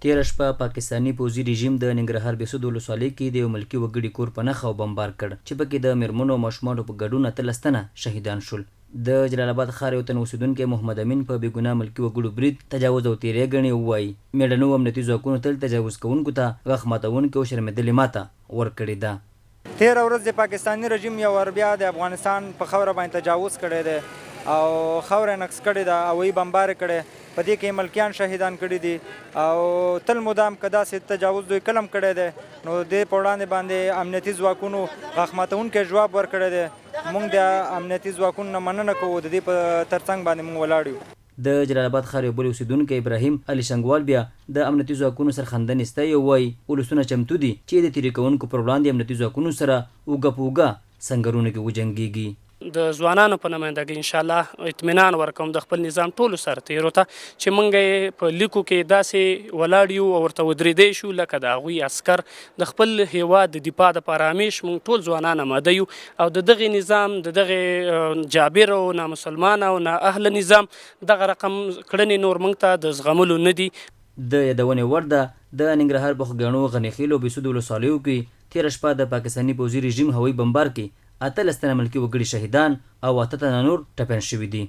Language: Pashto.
تیره شپه پاکستاني پوځي رژیم د ننګرهار بېسود ولسوالۍ کې د یو ملکي وګړي کور په نښه او بمبار کړ چې پکې د میرمنو او ماشومانو په ګډون 18 تنه شهیدان شول. د جلال آباد ښار یو تن اوسیدونکی محمد امین په بې ګناه ملکي وګړو برید تجاوز او تیری ګڼي. ووایي میډنو امنیتي ځواکونو تل تجاوز کوونکو ته غاښ ماتونکې او شرمېدلې ماته ورکړې ده. تیره ورځ د پاکستاني رژیم یو ور بیا د افغانستان په خاوره باندې تجاوز کړی دی او خاوره یې نقص کړې ده، هوايي بمبار یې کړی، په دې کې ملکیان شهیدان کړي دي او تل مدام که داسې تجاوز دوی کلم کړی دی نو دې په وړاندې باندې امنیتي ځواکونو غاښ ماتونکی ځواب ورکړی دی. موږ د امنیتي ځواکونو نه مننه کوو، د دې په ترڅنګ باندې موږ ولاړ یو. د جلال آباد ښار یو بل اوسیدونکی ابراهیم علي شنګوال بیا د امنیتي ځواکونو سرښندنې ستایي او وایي ولسونه چمتو دي چې د تیري کوونکو پر وړاندې امنیتي ځواکونو سره اوږه په اوږه سنګرونو کې وجنګېږي. د ځوانانو په نمایندګۍ انشاءالله اطمینان ورکوم د خپل نظام ټولو سرتیرو ته چې موږ یې په لیکو کې داسې ولاړ یو او ورته ودرېدی شو لکه د هغوی عسکر د خپل هیواد د دفاع دپاره همیش موږ ټول ځوانان اماده یو او د دغې نظام د دغې جابر او نامسلمان او نااهله نظام دغه رقم کړنې نور موږ ته د زغملو نه دي. د یادونې وړ ده د ننګرهار په خوږاڼو غنیخیل او بېسود ولسوالیو کې تېره شپه د پاکستاني پوځي رژیم هوايي بمبار کې 18 تنه ملکي وګړي شهیدان او 8 تنه نور ټپیان شوي دي.